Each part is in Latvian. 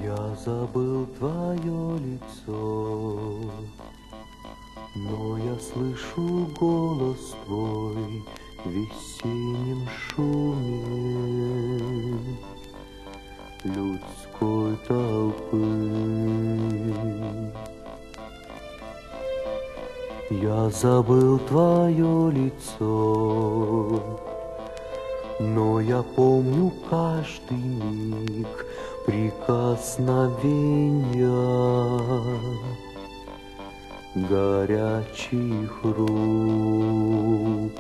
Я забыл твое лицо, но я слышу голос твой в весеннем шуме людской толпы. Я забыл твое лицо, но я помню каждый миг прикосновения горячих рук.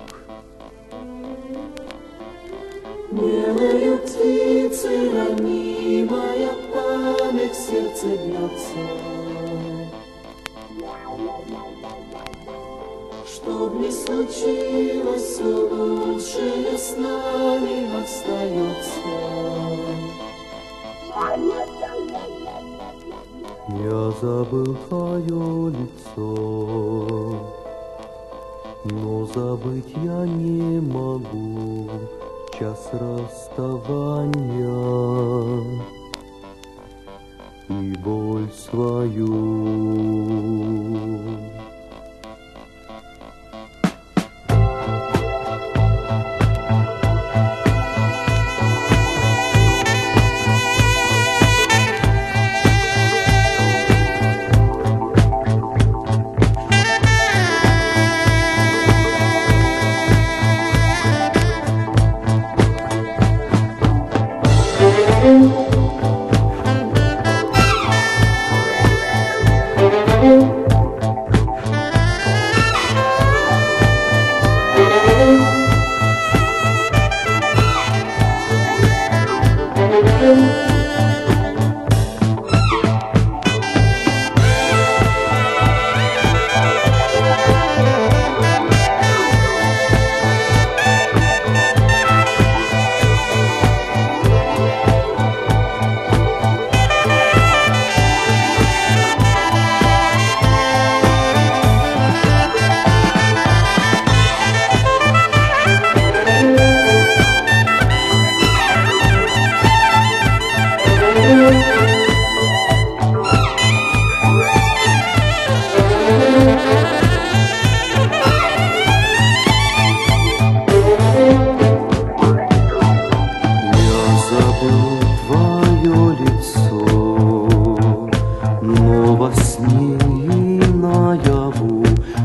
Белою птицей ранимая память в сердце бьется, чтоб не случилось, все лучшее с нами остается. Я забыл твое лицо, но забыть я не могу час расставания и боль свою.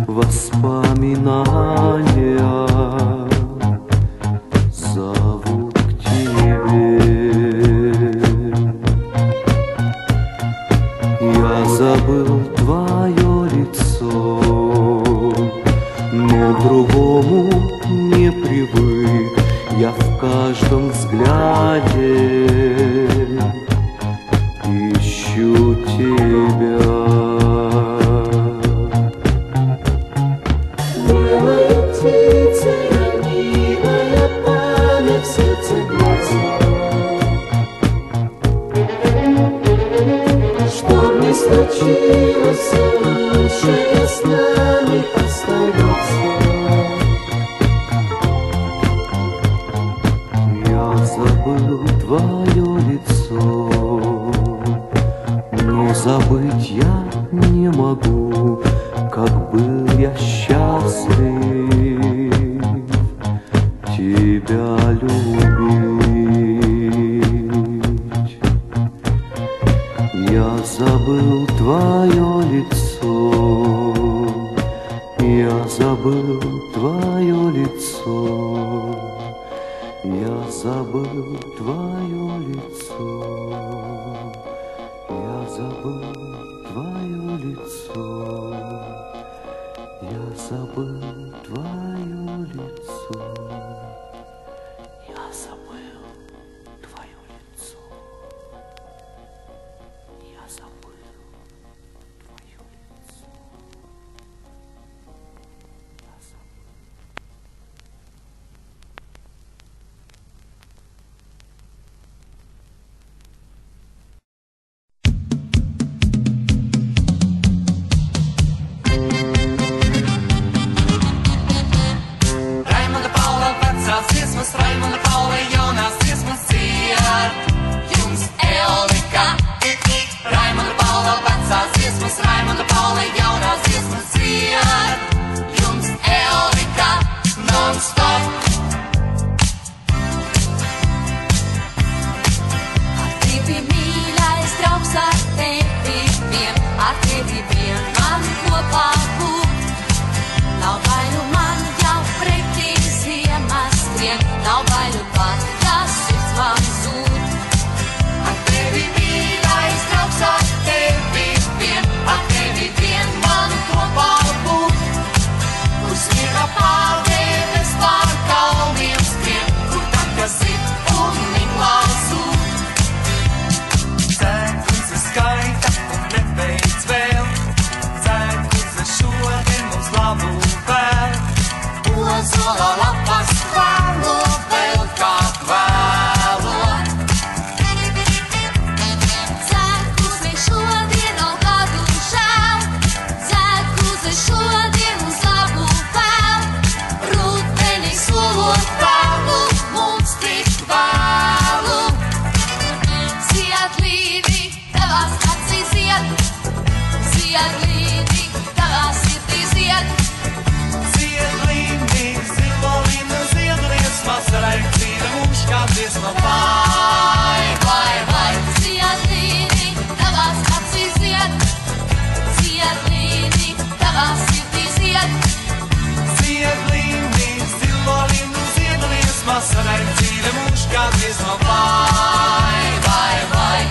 Воспоминания зовут к тебе. Я забыл твое лицо, но к другому не привык. Я в каждом взгляде ищу тебя. Что не случилось, лучшее с нами остается. Я забыл твое лицо, но забыть я не могу, как был я счастлив тебя любить. Я забыл твое лицо, я забыл твое лицо, я забыл твое лицо, я забыл твое лицо, я забыл твое лицо, я забыл твое лицо. Я забыл твое лицо. Я забыл. Раймонд Пауэлл, Тексас, dziesmas, Raimonda Paula jaunās dziesmas dzied. Jums Elika non-stop. Ar tevi mīļais draugs, ar tevi vien man kopā būt. Nav bailu man jau pretī ziemas skrien, nav bailu pat, ja sirds man zūd. Ar tevi mīļais draugs, ar tevi vien man kopā būt. Kur sniega pārdēves pār kalniem skrien, kur tad, kas sit un miglā zūd. Cēkuse skaita un nebeidz vēl, cēkuse šodien mums labu vēl. Ozola lapas kvēlo vēl kā kvēlo. Cēkuse šodien nav gadu žēl, cēkuse šodien mums labu vēl. Rudeni solot vēlu, mums tik vēlu. Ziedlīdi, tavās acīs zied, ziedlīdi, tavā sirdī zied. Ziedlīni, zilolīnu ziedliesmas, raiktīra mūs kā dziesma vai, vai, vai. Ziedlīdi, tavās acīs zied, ziedlīdi, tavā sirdī zied. Ziedlīni, zilolīnu ziedliesmas, raiktīra mūs kā dziesma vai, vai, vai.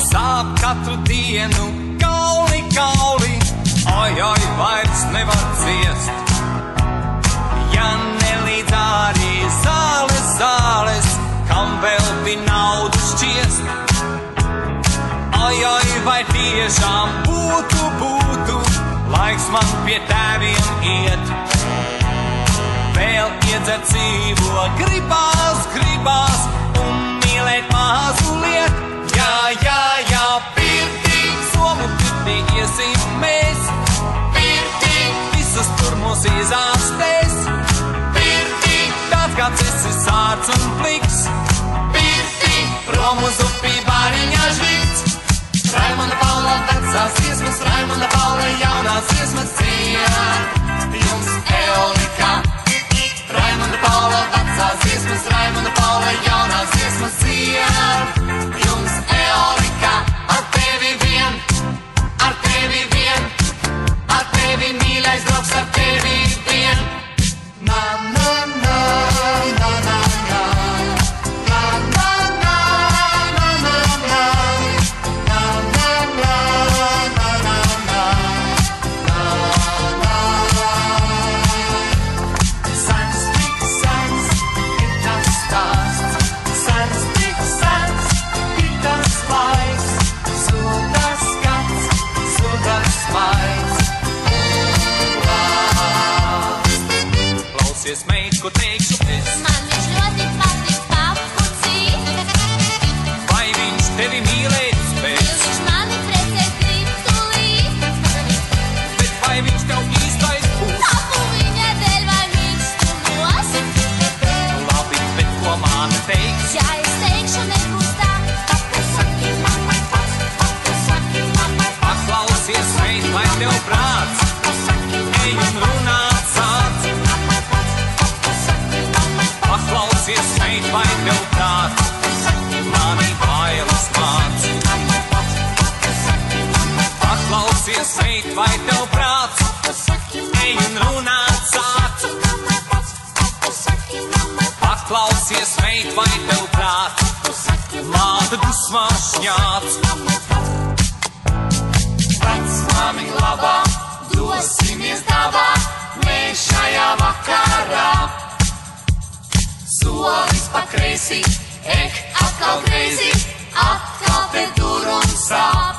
Sāp katru dienu, kauli, kauli, oi, oi, vairs nevar ciest. Ja nelīdz arī zāles, zāles, kam vēl bija naudu šķiest. Oi, oi, vai tiešām būtu, laiks man pie tēviem iet. Vēl iedzert dzīvo, gribās, un mīlēt mazu liet. Jā, pirtī, somu pirtī iesim mēs. Pirtī, visas tur mūs izārstēs. Pirtī, tāds kāds esi sārts un pliks. Pirtī, prom uz upī bāriņā žvīts. Raimonda Paula vecās dziesmas, Raimonda Paula jaunās dziesmas dzied. Jums Elika. Raimonda Paula vecās dziesmas, Raimonda Paula jaunās dziesmas dzied. Jums Elika, ar tevi vien, ar tevi vien, ar tevi mīļais draugs, ar tevi vien. Na, na, na, na, na, na, na, na, na, na, na, na, na, na, na, na, na, na. Sens, tik sens, ir tas stāsts. Sens, tik sens, ir tas laiks. Sudas skats, sudas maigs. Klausies, meit, ko teikšu es. Man viņš ļoti patīk papucīt. Vai viņš tevi mīlēt spēs? Viņš mani precēt grib tūlīt. Bet vai viņš tev īstais būs? Tapu viņa dēļ vai viņš tu nos. Labi, bet ko māte teiks? Ja es teikšu nebūs tā, papusaki mammai pats, papusaki mammai pats. Paklausies, meit, vai tev prāts? Ej un runāt sāc. Paklausies, meit, vai tev prāts? Mani bailes māc. Paklausies, meit, vai tev prāts? Ej un runāt sāc. Paklausies, meit, vai tev prāts? Māte dusmās šņāc. Vecmāmiņ labā, dosimies dabā, mēs šajā vakarā. Solis pa kreisi, atkal greizi, atkal te tur un sāp.